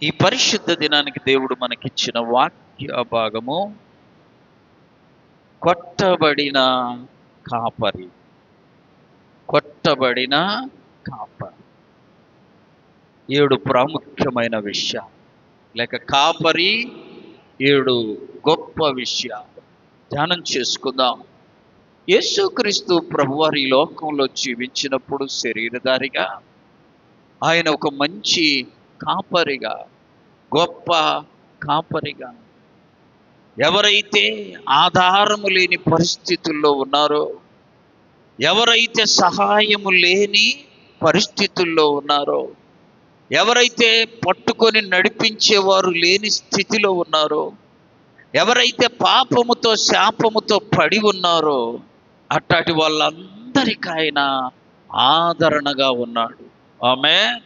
ఈ పరిశుద్ధ దినానికి దేవుడు మనకిచ్చిన వాక్య భాగము కొట్టబడిన కాపరి. కొట్టబడిన కాపరి. 7 ప్రాముఖ్యమైన విషయాలు, లేక కాపరి 7 గొప్ప విషయాలు ధ్యానం చేసుకుందాం. యేసుక్రీస్తు ప్రభువారు ఈ లోకంలో జీవించినప్పుడు శరీరధారిగా ఆయన ఒక మంచి కాపరిగా, గొప్ప కాపరిగా, ఎవరైతే ఆధారము లేని పరిస్థితుల్లో ఉన్నారో, ఎవరైతే సహాయము లేని పరిస్థితుల్లో ఉన్నారో, ఎవరైతే పట్టుకొని నడిపించేవారు లేని స్థితిలో ఉన్నారో, ఎవరైతే పాపముతో శాపముతో పడి ఉన్నారో, అట్లాంటి వాళ్ళందరికీ ఆయన ఆదరణగా ఉన్నాడు. ఆమేన్.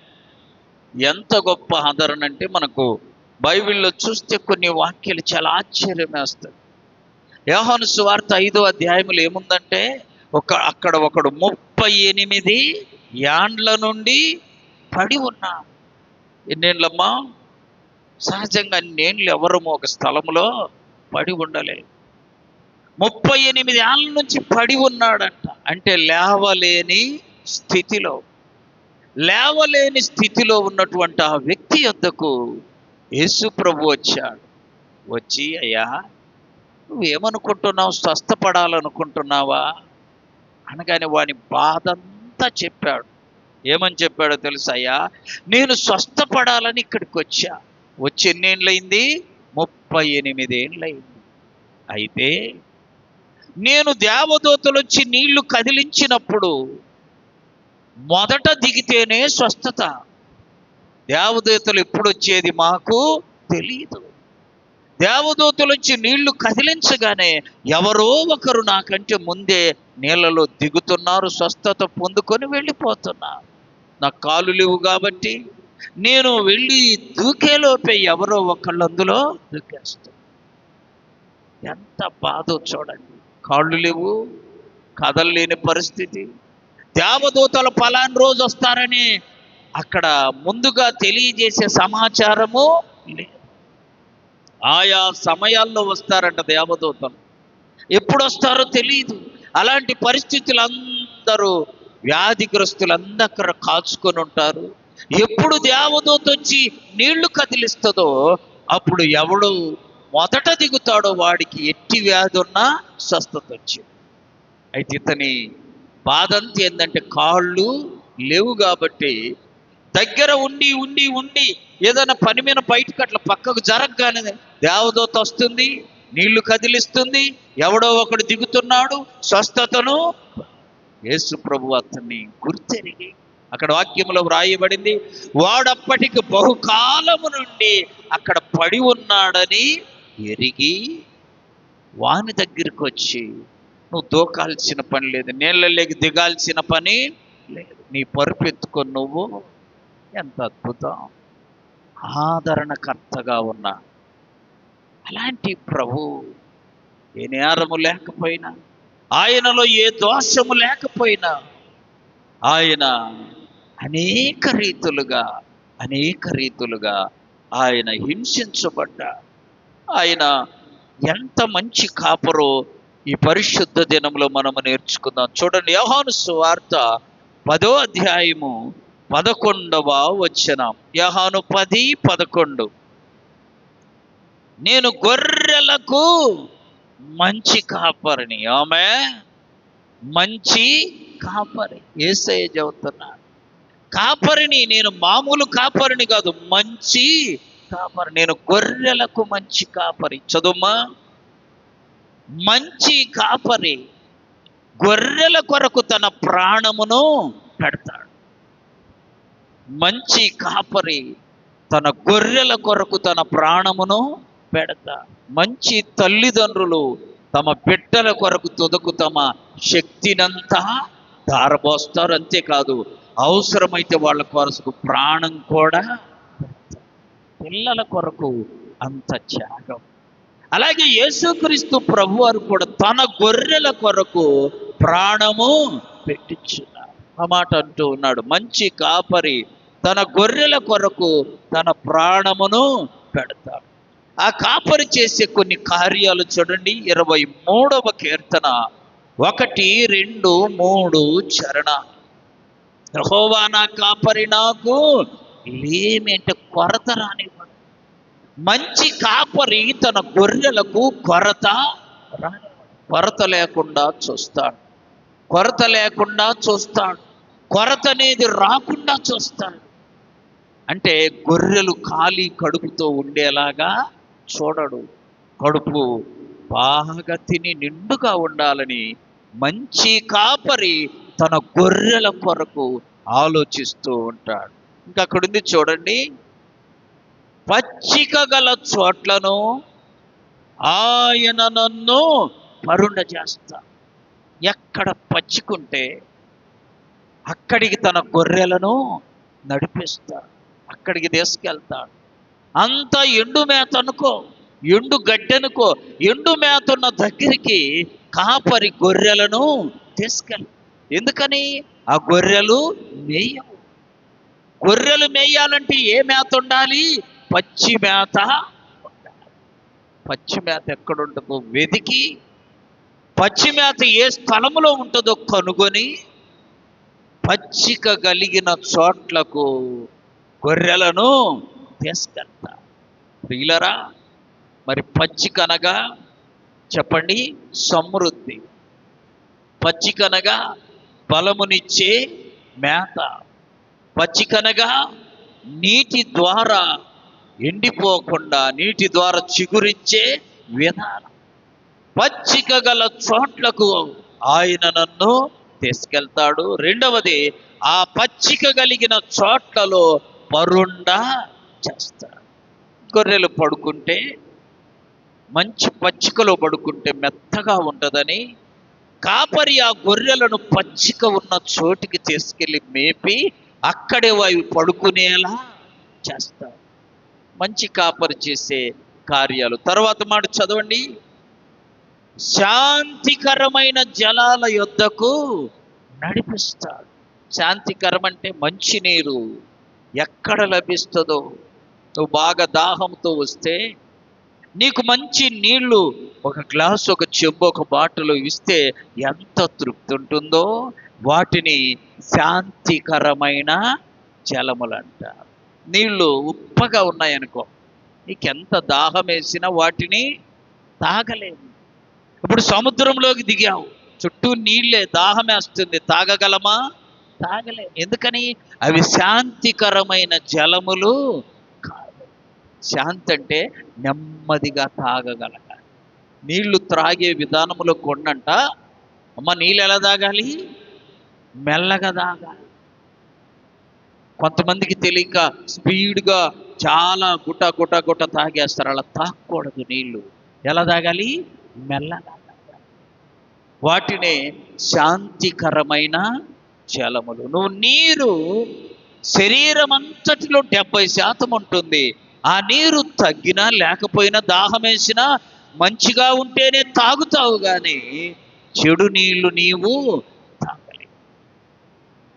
ఎంత గొప్ప ఆదరణ అంటే, మనకు బైబిల్లో చూస్తే కొన్ని వాక్యాలు చాలా ఆశ్చర్యం వేస్తాయి. యోహాను సువార్త 5వ అధ్యాయంలో ఏముందంటే, అక్కడ ఒకడు 38 యాండ్ల నుండి పడి ఉన్నాడు. ఎన్నేళ్ళమ్మా? సహజంగా అన్నేళ్ళు ఎవరము ఒక స్థలంలో పడి ఉండలేదు. 38 ఏళ్ళ నుంచి పడి ఉన్నాడంట. అంటే లేవలేని స్థితిలో ఉన్నటువంటి ఆ వ్యక్తి వద్దకు యేసు ప్రభు వచ్చాడు. వచ్చి, అయ్యా నువ్వేమనుకుంటున్నావు? స్వస్థపడాలనుకుంటున్నావా అనగానే వాని బాధంతా చెప్పాడు. ఏమని చెప్పాడో తెలుసా? అయ్యా నేను స్వస్థపడాలని ఇక్కడికి వచ్చి ఎన్నేళ్ళయింది? 38 ఏళ్ళయింది. అయితే నేను దేవదూతలు వచ్చి నీళ్లు కదిలించినప్పుడు మొదట దిగితేనే స్వస్థత. దేవదూతలు ఎప్పుడు వచ్చేది మాకు తెలియదు. దేవదూతలు వచ్చి నీళ్లు కదిలించగానే ఎవరో ఒకరు నాకంటే ముందే నీళ్ళలో దిగుతున్నారు, స్వస్థత పొందుకొని వెళ్ళిపోతున్నారు. నా కాళ్ళు లేవు కాబట్టి నేను వెళ్ళి దూకేలోపే ఎవరో ఒకళ్ళు అందులో దూకేస్తారు. ఎంత బాధో చూడండి. కాళ్ళు లేవు, కదలలేని పరిస్థితి. దేవదూతలు పలానా రోజు వస్తారని అక్కడ ముందుగా తెలియజేసే సమాచారము లేదు. ఆయా సమయాల్లో వస్తారంట దేవదూతలు. ఎప్పుడు వస్తారో తెలియదు. అలాంటి పరిస్థితులందరూ వ్యాధిగ్రస్తులందరూ అక్కడ కాచుకొని ఉంటారు. ఎప్పుడు దేవదూత వచ్చి నీళ్లు కదిలిస్తుందో అప్పుడు ఎవడు మొదట దిగుతాడో వాడికి ఎట్టి వ్యాధి ఉన్నా స్వస్థత వచ్చింది. అయితే ఇతని బాధంతా ఏంటంటే, కాళ్ళు లేవు కాబట్టి దగ్గర ఉండి ఏదైనా పని మీద బయటకు అట్లా పక్కకు జరగగానే దేవదూత వస్తుంది, నీళ్లు కదిలిస్తుంది, ఎవడో ఒకడు దిగుతున్నాడు, స్వస్థతను. యేసు ప్రభు అతన్ని గుర్తెరిగి, అక్కడ వాక్యంలో వ్రాయబడింది, వాడప్పటికి బహుకాలము నుండి అక్కడ పడి ఉన్నాడని ఎరిగి వాని దగ్గరికి వచ్చి, నువ్వు దూకాల్సిన పని లేదు, నీళ్ళలోకి దిగాల్సిన పని లేదు, నీ పరుపు ఎత్తుకొని నువ్వు. ఎంత అద్భుతం! ఆదరణకర్తగా ఉన్నా అలాంటి ప్రభు, ఏ నేరము లేకపోయినా, ఆయనలో ఏ దోషము లేకపోయినా, ఆయన అనేక రీతులుగా ఆయన హింసించబడ్డా. ఆయన ఎంత మంచి కాపరో ఈ పరిశుద్ధ దినంలో మనము నేర్చుకుందాం. చూడండి, యోహాను సువార్త 10వ అధ్యాయము 11వ వచనం. యోహాను 10:11. నేను గొర్రెలకు మంచి కాపరిని. ఆమె మంచి కాపరి. యేసయ్య చెబుతున్నాడు, కాపరిని నేను, మామూలు కాపరిని కాదు, మంచి కాపరి. నేను గొర్రెలకు మంచి కాపరి. చదువుమా. మంచి కాపరి గొర్రెల కొరకు తన ప్రాణమును పెడతాడు. మంచి కాపరి తన గొర్రెల కొరకు తన ప్రాణమును పెడతాడు. మంచి తల్లిదండ్రులు తమ బిడ్డల కొరకు తుదకు తమ శక్తినంతా ధారపోస్తారు. అంతేకాదు, అవసరమైతే వాళ్ళ కొరకు ప్రాణం కూడా పిల్లల కొరకు అంత త్యాగం. అలాగే యేసుక్రీస్తు ప్రభువారు కూడా తన గొర్రెల కొరకు ప్రాణము పెట్టించున్నారు. ఆ మాట అంటూ ఉన్నాడు, మంచి కాపరి తన గొర్రెల కొరకు తన ప్రాణమును పెడతాడు. ఆ కాపరి చేసే కొన్ని కార్యాలు చూడండి. 23వ కీర్తన 1, 2, 3 చరణ. యెహోవా నా కాపరి, నాకు లేమి అంటే కొరత రానివ్వడు. మంచి కాపరి తన గొర్రెలకు కొరత రానివ్వడు. కొరత లేకుండా చూస్తాడు. కొరత లేకుండా చూస్తాడు. కొరత అనేది రాకుండా చూస్తాడు. అంటే గొర్రెలు ఖాళీ కడుపుతో ఉండేలాగా చూడడు. కడుపు బాగా తిని నిండుగా ఉండాలని మంచి కాపరి తన గొర్రెల కొరకు ఆలోచిస్తూ ఉంటాడు. ఇంకా అక్కడుంది చూడండి. పచ్చిక గల చోట్లను ఆయన నన్ను పరుండ చేస్తా. ఎక్కడ పచ్చికుంటే అక్కడికి తన గొర్రెలను నడిపిస్తాడు. అక్కడికి తీసుకెళ్తాడు. అంత ఎండు మేత అనుకో, ఎండు గడ్డనుకో, ఎండు మేత ఉన్న దగ్గరికి కాపరి గొర్రెలను తీసుకెళ్ళ. ఎందుకని? ఆ గొర్రెలు మేయవు. గొర్రెలు మేయాలంటే ఏ మేత ఉండాలి? పచ్చి మేత ఉండాలి. పచ్చి మేత ఎక్కడుంటుందో వెతికి, పచ్చి మేత ఏ స్థలంలో ఉంటుందో కనుగొని, పచ్చిక కలిగిన చోట్లకు గొర్రెలను తీసుకెళ్తా. ప్రియులరా, మరి పచ్చికనగా చెప్పండి సమృద్ధి. పచ్చికనగా బలమునిచ్చే మేత. పచ్చికనగా నీటి ద్వారా ఎండిపోకుండా నీటి ద్వారా చిగురించే విధానం. పచ్చిక గల చోట్లకు ఆయన నన్ను తీసుకెళ్తాడు. రెండవది, ఆ పచ్చిక కలిగిన చోట్లలో పరుండ చేస్తాడు. గొర్రెలు పడుకుంటే, మంచి పచ్చికలో పడుకుంటే మెత్తగా ఉంటుందని కాపరి ఆ గొర్రెలను పచ్చిక ఉన్న చోటికి తీసుకెళ్ళి మేపి అక్కడే అవి పడుకునేలా చేస్తాడు. మంచి కాపరి చేసే కార్యాలు. తర్వాత మాట చదవండి. శాంతికరమైన జలాల యొద్దకు నడిపిస్తాడు. శాంతికరం అంటే మంచినీరు ఎక్కడ లభిస్తుందో, నువ్వు బాగా దాహంతో వస్తే నీకు మంచి నీళ్లు ఒక గ్లాసు, ఒక చెంబు, ఒక బాటిల్ ఇస్తే ఎంత తృప్తి ఉంటుందో, వాటిని శాంతికరమైన జలములు అంటారు. నీళ్లు ఉప్పగా ఉన్నాయనుకో, నీకెంత దాహం వేసినా వాటిని తాగలేము. ఇప్పుడు సముద్రంలోకి దిగావు, చుట్టూ నీళ్ళే, దాహం వేస్తుంది, తాగగలమా? తాగలేము. ఎందుకని? అవి శాంతికరమైన జలములు కాదు. శాంతి అంటే నెమ్మదిగా తాగగలగాలి. నీళ్లు త్రాగే విధానములో కొన్నంట, అమ్మ నీళ్ళు ఎలా తాగాలి? మెల్లగా తాగాలి. కొంతమందికి తెలియక స్పీడ్గా చాలా గుట్ట గుట్ట గుట్ట తాగేస్తారు. అలా తాగకూడదు. నీళ్లు ఎలా తాగాలి? మెల్లగా తాగాలి. వాటినే శాంతికరమైన జలములు. నువ్వు నీరు శరీరం అంతటిలో 70% ఉంటుంది. ఆ నీరు తగ్గినా లేకపోయినా, దాహం వేసినా, మంచిగా ఉంటేనే తాగుతావు, కానీ చెడు నీళ్లు నీవు తాగలేవు.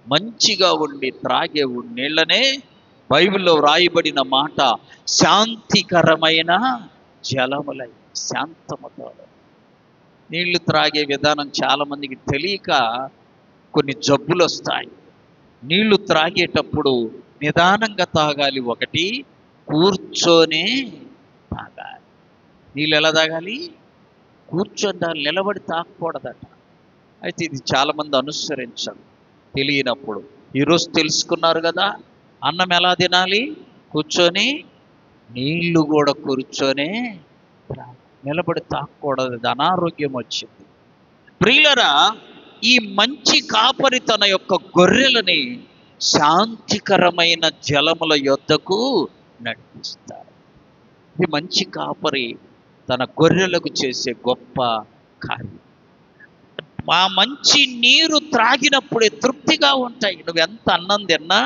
మంచిగా ఉండి త్రాగే నీళ్ళనే బైబిల్లో వ్రాయబడిన మాట శాంతికరమైన జలములై. శాంతముతో నీళ్లు త్రాగే విధానం చాలామందికి తెలియక కొన్ని జబ్బులు వస్తాయి. నీళ్లు త్రాగేటప్పుడు నిదానంగా తాగాలి. ఒకటి, కూర్చొనే తాగాలి. నీళ్ళు ఎలా తాగాలి? కూర్చొని తాగాలి, నిలబడి తాగకూడదట. అయితే ఇది చాలామంది అనుసరించరు తెలియనప్పుడు. ఈరోజు తెలుసుకున్నారు కదా. అన్నం ఎలా తినాలి? కూర్చొని. నీళ్లు కూడా కూర్చొనే, నిలబడి తాగకూడదు. అది అనారోగ్యం వచ్చింది. ప్రియులరా, ఈ మంచి కాపరి తన యొక్క గొర్రెలని శాంతికరమైన జలముల యొద్దకు నడిపిస్తాడు. ఈ మంచి కాపరి తన గొర్రెలకు చేసే గొప్ప కార్యం. ఆ మంచి నీరు త్రాగినప్పుడే తృప్తిగా ఉంటాయి. నువ్వెంత అన్నం తిన్నా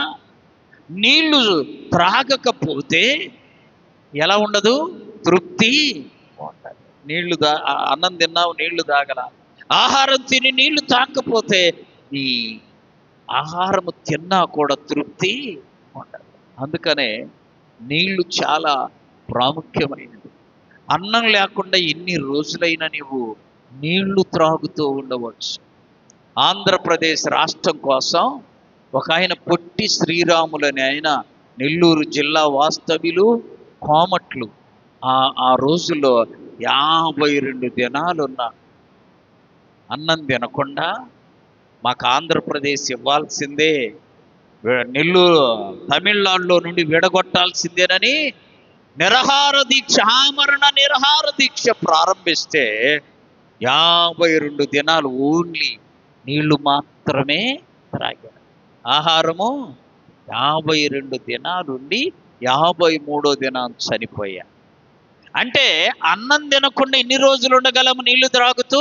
నీళ్లు త్రాగకపోతే ఎలా ఉండదు? తృప్తి ఉండదు. నీళ్లు అన్నం తిన్నావు, నీళ్లు తాగల. ఆహారం తిని నీళ్లు తాగకపోతే ఈ ఆహారము తిన్నా కూడా తృప్తి ఉండదు. అందుకనే నీళ్లు చాలా ప్రాముఖ్యమైనది. అన్నం లేకుండా ఎన్ని రోజులైనా నీవు నీళ్లు త్రాగుతూ ఉండవచ్చు. ఆంధ్రప్రదేశ్ రాష్ట్రం కోసం ఒక ఆయన పొట్టి శ్రీరాములని ఆయన నెల్లూరు జిల్లా వాస్తవ్యులు, కోమట్లు. ఆ రోజుల్లో 52 దినాలున్న అన్నం తినకుండా మాకు ఆంధ్రప్రదేశ్ ఇవ్వాల్సిందే, నెల్లూరు తమిళనాడులో నుండి విడగొట్టాల్సిందేనని నిరహార దీక్ష, ఆమరణ నిరహార దీక్ష ప్రారంభిస్తే 52 దినాలు ఓన్లీ నీళ్లు మాత్రమే త్రాగారు. ఆహారము 52 దినాలుండి 53వ దినాన్ని చనిపోయా. అంటే అన్నం తినకుండా ఎన్ని రోజులు ఉండగలము నీళ్లు త్రాగుతూ?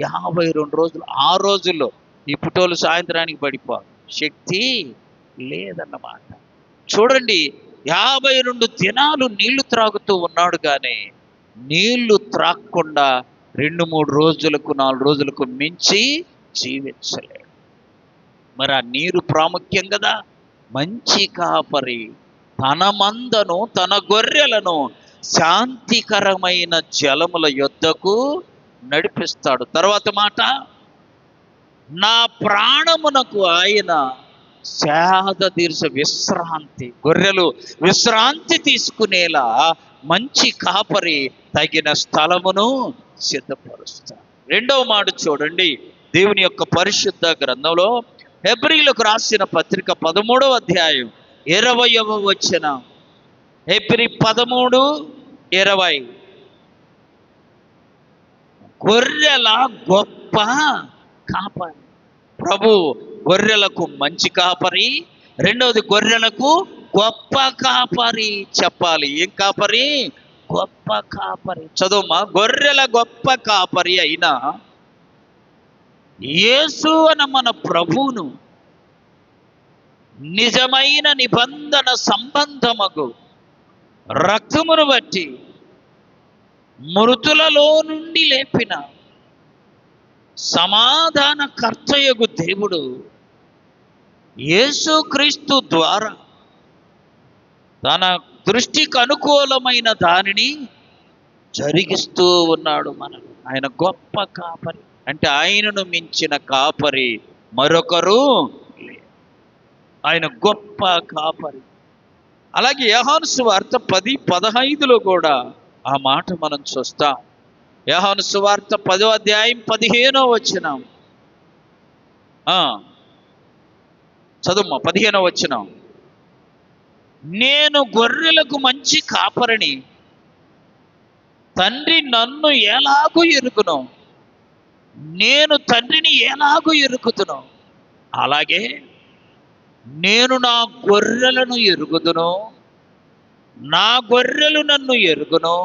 52 రోజులు. ఆ రోజుల్లో ఈ పుటోలు సాయంత్రానికి పడిపోరు, శక్తి లేదన్నమాట. చూడండి, 52 దినాలు నీళ్లు త్రాగుతూ ఉన్నాడు, కానీ నీళ్లు త్రాగకుండా 2-3 రోజులకు 4 రోజులకు మించి జీవించలేడు. మరి ఆ నీరు ప్రాముఖ్యం కదా. మంచి కాపరి తన మందను, తన గొర్రెలను శాంతికరమైన జలముల యొద్దకు నడిపిస్తాడు. తర్వాత మాట, నా ప్రాణమునకు ఆయన సేద తీర్చ విశ్రాంతి, గొర్రెలు విశ్రాంతి తీసుకునేలా మంచి కాపరి తగిన స్థలమును సిద్ధపరుస్తాడు. రెండవ మాట చూడండి, దేవుని యొక్క పరిశుద్ధ గ్రంథంలో హెబ్రీయులకు రాసిన పత్రిక 13వ అధ్యాయం 20వ వచనం. హెబ్రీ 13:20. గొర్రెల గొప్ప కాపరి ప్రభు. గొర్రెలకు మంచి కాపరి, రెండవది గొర్రెలకు గొప్ప కాపరి. చెప్పాలి, ఏం కాపరి? గొప్ప కాపరి. చదువుమా. గొర్రెల గొప్ప కాపరి అయినా యేసు అన్న మన ప్రభువును నిజమైన నిబంధన సంబంధమగు రక్తమును బట్టి మృతులలో నుండి లేపిన సమాధాన కర్తయగు దేవుడు యేసుక్రీస్తు ద్వారా తన దృష్టికి అనుకూలమైన దానిని జరిగిస్తూ ఉన్నాడు. ఆయన గొప్ప కాపరి. అంటే ఆయనను మించిన కాపరి మరొకరు లేరు. ఆయన గొప్ప కాపరి. అలాగే యోహాను సువార్త 10:15లో కూడా ఆ మాట మనం చూస్తాం. యోహాను సువార్త 10వ అధ్యాయం 15వ వచనం. చదువు 15వ వచనం. నేను గొర్రెలకు మంచి కాపరిని, తండ్రి నన్ను ఎలాగూ ఎరుగును, నేను తండ్రిని ఎలాగూ ఎరుగుదును, అలాగే నేను నా గొర్రెలను ఎరుగుదును, నా గొర్రెలు నన్ను ఎరుగును.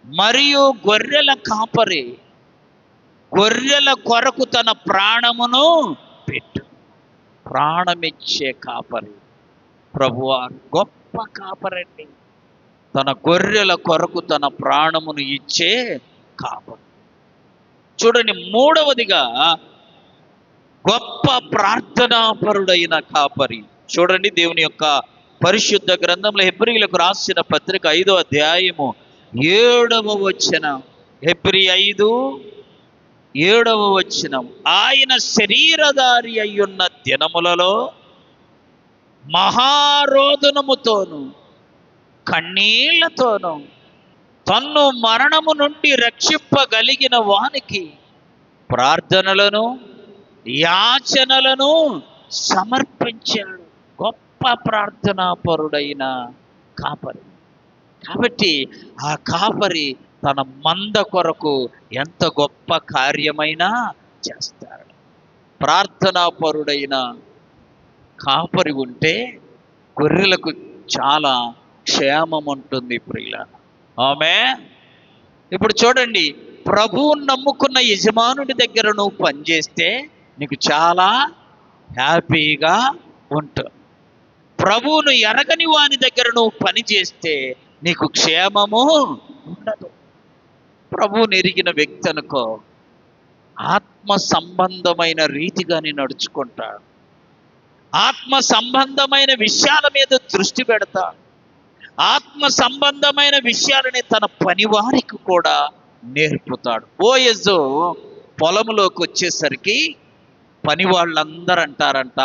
మరియు గొర్రెల కాపరి గొర్రెల కొరకు తన ప్రాణమును పెట్టు. ప్రాణమిచ్చే కాపరి ప్రభువారు గొప్ప కాపరండి. తన గొర్రెల కొరకు తన ప్రాణమును ఇచ్చే కాపరి. చూడండి, మూడవదిగా గొప్ప ప్రార్థనాపరుడైన కాపరి. చూడండి, దేవుని యొక్క పరిశుద్ధ గ్రంథంలో హెబ్రీయులకు రాసిన పత్రిక 5వ అధ్యాయము 7వ వచనం. హెబ్రీ 5:7 వచనం. ఆయన శరీరధారి అయ్యున్న దినములలో మహారోదనముతోను కన్నీళ్లతోను తన్ను మరణము నుండి రక్షింపగలిగిన వానికి ప్రార్థనలను యాచనలను సమర్పించాడు. గొప్ప ప్రార్థనాపరుడైన కాపరి. కాబట్టి ఆ కాపరి తన మంద కొరకు ఎంత గొప్ప కార్యమైనా చేస్తాడు. ప్రార్థనాపరుడైన కాపరి ఉంటే గొర్రెలకు చాలా క్షేమం ఉంటుంది ప్రియులారా. ఆమేన్. ఇప్పుడు చూడండి, ప్రభువుని నమ్ముకున్న యజమానుడి దగ్గర నువ్వు పనిచేస్తే నీకు చాలా హ్యాపీగా ఉంటుంది. ప్రభువును ఎరగని వాని దగ్గర నువ్వు పని చేస్తే నీకు క్షేమము ఉండదు. ప్రభువుని ఎరిగిన వ్యక్తి అనుకో, ఆత్మ సంబంధమైన రీతిగా నేను నడుచుకుంటాడు. ఆత్మ సంబంధమైన విషయాల మీద దృష్టి పెడతాడు. ఆత్మ సంబంధమైన విషయాలని తన పనివారికి కూడా నేర్పుతాడు. బోయజు పొలంలోకి వచ్చేసరికి పని వాళ్ళందరూ అంటారంట,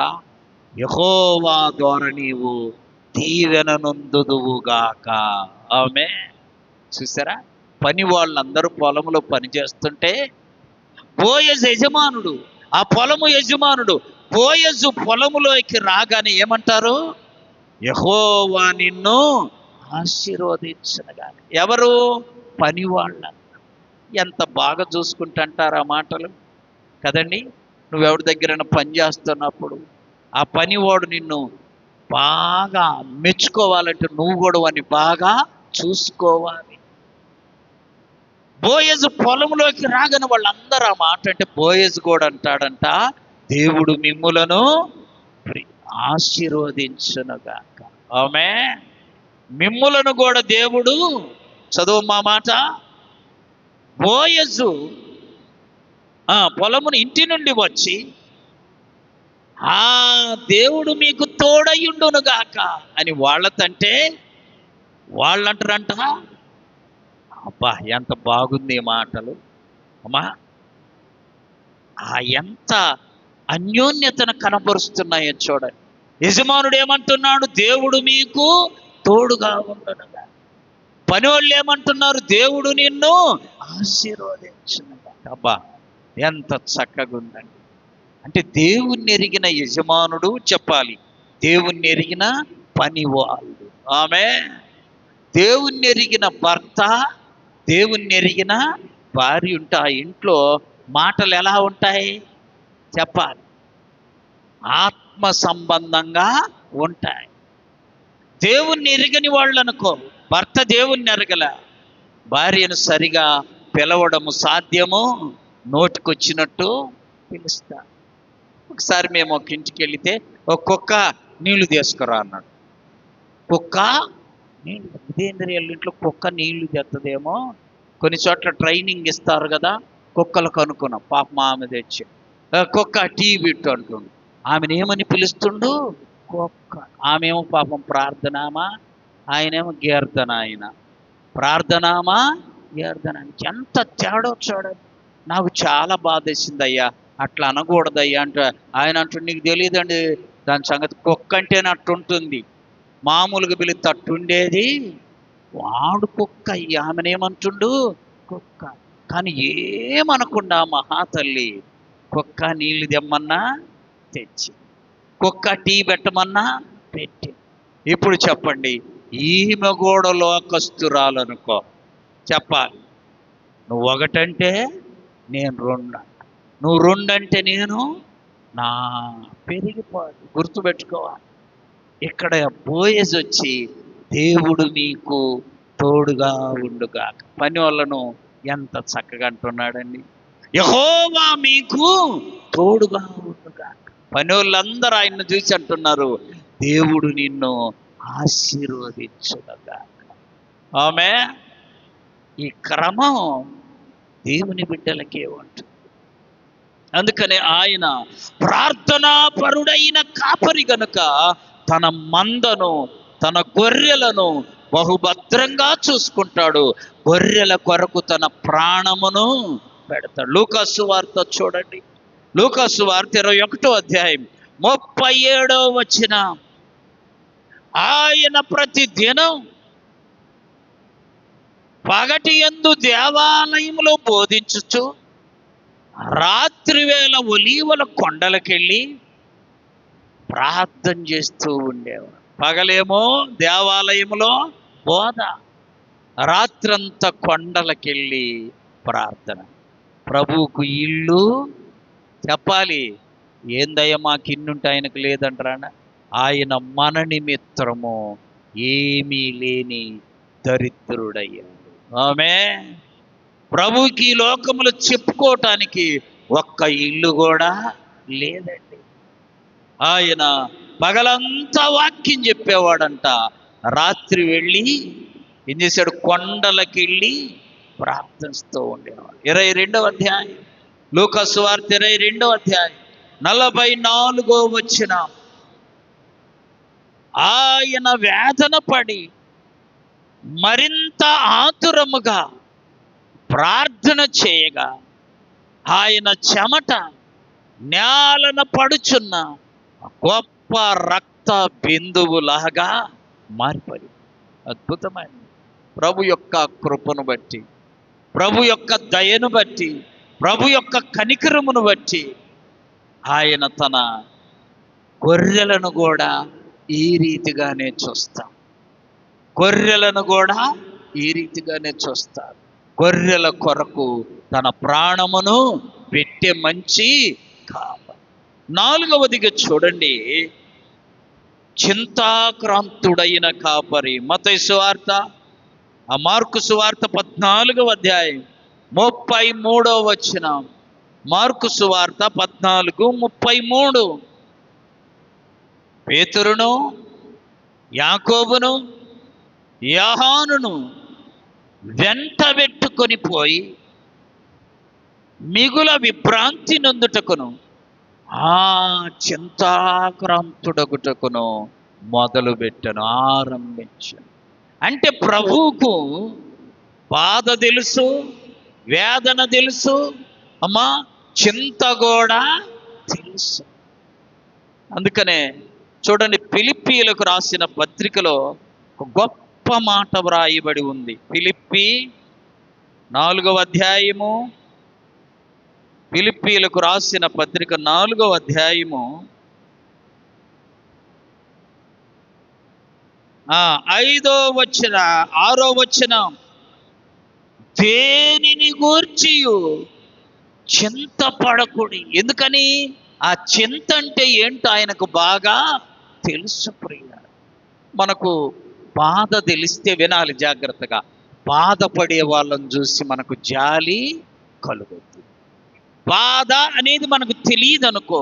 యెహోవా ద్వారా నీవు దీవెననొందుదువుగాక. ఆమె చూసారా, పని వాళ్ళందరూ పొలంలో పని చేస్తుంటే బోయజు యజమానుడు, ఆ పొలము యజమానుడు బోయజు పొలములోకి రాగానే ఏమంటారు? యెహోవా నిన్ను ఆశీర్వదించునుగాక. ఎవరు? పని వాళ్ళ. ఎంత బాగా చూసుకుంటుంటారు ఆ మాటలు కదండి. నువ్వెవరి దగ్గరైనా పని చేస్తున్నప్పుడు ఆ పనివాడు నిన్ను బాగా మెచ్చుకోవాలంటే నువ్వు కూడా వాడిని బాగా చూసుకోవాలి. బోయజు పొలంలోకి రాగానే వాళ్ళందరూ ఆ మాట అంటే బోయజు కూడా అంటాడంట, దేవుడు మిమ్ములను ఆశీర్వదించునుగాక. ఆమేన్. మిమ్ములను కూడా దేవుడు, చదువు మా మాట, బోయజు పొలమును ఇంటి నుండి వచ్చి ఆ దేవుడు మీకు తోడయుండునుగాక అని వాళ్ళతంటే వాళ్ళంటారంట. అబ్బా ఎంత బాగుంది ఈ మాటలు అమ్మా. ఎంత అన్యోన్యతను కనబరుస్తున్నాయో చూడండి. యజమానుడు ఏమంటున్నాడు? దేవుడు మీకు తోడుగా ఉండనుగా. పని వాళ్ళు ఏమంటున్నారు? దేవుడు నిన్ను ఆశీర్వదించునుగా. అబ్బా ఎంత చక్కగా ఉందండి. అంటే దేవుణ్ణి ఎరిగిన యజమానుడు చెప్పాలి, దేవుణ్ణి ఎరిగిన పని వాళ్ళు. ఆమె దేవుణ్ణి ఎరిగిన భర్త, దేవుణ్ణి ఎరిగిన భార్య ఉంటే ఆ ఇంట్లో మాటలు ఎలా ఉంటాయి చెప్పాలి? ఆత్మ సంబంధంగా ఉంటాయి. దేవుణ్ణి ఎరగని వాళ్ళు అనుకో, భర్త దేవుణ్ణి ఎరగల, భార్యను సరిగా పిలవడము సాధ్యము, నోటికొచ్చినట్టు పిలుస్తా. ఒకసారి మేము ఒక ఇంటికి వెళితే ఒక కుక్క నీళ్లు తీసుకురా అన్నాడు. కుక్క నీళ్ళు, ఇదేంద్రియాల ఇంట్లో కుక్క నీళ్లు తెత్తదేమో, కొన్ని చోట్ల ట్రైనింగ్ ఇస్తారు కదా కుక్కలకు అనుకున్నాం. పాపం ఆమె తెచ్చి కుక్క టీ పెట్టు అంటుండు. ఆమెను ఏమని పిలుస్తుండు? కుక్క. ఆమెమో పాపం ప్రార్థనామా, ఆయనేమో గీర్ధన. ఆయన ప్రార్థనామా గీర్ధన. ఎంత తేడా చూడండి. నాకు చాలా బాధేసింది అయ్యా, అట్లా అనకూడదయ్యా అంటే ఆయన అంటుండు, నీకు తెలియదండి దాని సంగతి, కుక్క అంటేనే అట్టుంటుంది, మామూలుగా పిలిస్తే అట్టుండేది, వాడు కుక్క. ఆమెనేమంటుండు? కుక్క. కానీ ఏమనకుండా మహాతల్లి కుక్క నీళ్లు తెమ్మన్నా తెచ్చి, కుక్క టీ పెట్టమన్నా పెట్టి. ఇప్పుడు చెప్పండి, ఈమె కూడా లోకస్తురాలనుకో చెప్పాలి. నువ్వు ఒకటంటే నేను రెండు, నువ్వు రెండంటే నేను నా పెరిగిపోదు. గుర్తుపెట్టుకోవాలి. ఇక్కడ బోయజు వచ్చి దేవుడు మీకు తోడుగా ఉండుగాక. పని వాళ్ళను ఎంత చక్కగా అంటున్నాడండి, యెహోవా మీకు తోడుగా ఉండుగాక. పని వాళ్ళందరూ ఆయన్ని చూసి అంటున్నారు, దేవుడు నిన్ను ఆశీర్వదించుగాక. ఆమె ఈ క్రమం దేవుని బిడ్డలకే ఉంటుంది. అందుకనే ఆయన ప్రార్థనాపరుడైన కాపరి గనుక తన మందను, తన గొర్రెలను బహుభద్రంగా చూసుకుంటాడు. గొర్రెల కొరకు తన ప్రాణమును పెడతాడు. లూకాసు వార్త చూడండి, లూకాసు వార్త 21వ అధ్యాయం 37వ వచనం. ఆయన ప్రతి దినం పగటి యందు దేవాలయంలో బోధించుచు రాత్రి వేళ ఒలీవల కొండలకెళ్ళి ప్రార్థన చేస్తూ ఉండేవాడు. పగలేమో దేవాలయంలో బోధ, రాత్రంతా కొండలకెళ్ళి ప్రార్థన. ప్రభువుకు ఇల్లు చెప్పాలి. ఏందయ్య మాకు ఇన్నుంటే ఆయనకు లేదంటారా? ఆయన మన నిమిత్తము ఏమీ లేని దరిద్రుడయ్యాడు. ఆమేన్. ప్రభుకి లోకములు చెప్పుకోవటానికి ఒక్క ఇల్లు కూడా లేదండి. ఆయన పగలంతా వాక్యం చెప్పేవాడంట, రాత్రి వెళ్ళి ఏం చేశాడు? కొండలకి వెళ్ళి ప్రార్థిస్తూ ఉండేవాడు. 22వ అధ్యాయం లూకాసు వార్త 22వ అధ్యాయం 44వ వచనం. ఆయన వేదన పడి మరింత ఆతురముగా ప్రార్థన చేయగా ఆయన చెమట నేలన పడుచున్న గొప్ప రక్త బిందువులాగా మారిపడి. అద్భుతమైన ప్రభు యొక్క కృపను బట్టి, ప్రభు యొక్క దయను బట్టి, ప్రభు యొక్క కనికరమును బట్టి ఆయన తన గొర్రెలను కూడా ఈ రీతిగానే చూస్తాం. గొర్రెలను కూడా ఈ రీతిగానే చూస్తారు. గొర్రెల కొరకు తన ప్రాణమును పెట్టే మంచి కాపరి. 4వదిగా చూడండి, చింతాక్రాంతుడైన కాపరి. మత్తయి సువార్త, మార్కు సువార్త 14వ అధ్యాయం 33వ వచనం. మార్కు సువార్త 14:33. పేతురును, యాకోబును, యోహానును వెంటబెట్టుకొని పోయి మిగుల విభ్రాంతి నొందుటకును ఆ చింతాక్రాంతుడగుటకును మొదలుపెట్టను, ఆరంభించను. అంటే ప్రభువుకు బాధ తెలుసు, వేదన తెలుసు, అమ్మా చింత కూడా తెలుసు. అందుకనే చూడండి, ఫిలిప్పీలకు రాసిన పత్రికలో ఒక గొప్ప మాట వ్రాయబడి ఉంది. ఫిలిప్పీ 4వ అధ్యాయము, ఫిలిప్పీలకు రాసిన పత్రిక 4వ అధ్యాయము 5వ వచనం, 6వ వచనం. దేనిని గూర్చియు చింతపడకుడి. ఎందుకని? ఆ చింత అంటే ఏంటో ఆయనకు బాగా తెలుసు. ప్రియ, మనకు బాధ తెలిస్తే వినాలి జాగ్రత్తగా. బాధపడే వాళ్ళని చూసి మనకు జాలి కలుగుతుంది. బాధ అనేది మనకు తెలియదు అనుకో,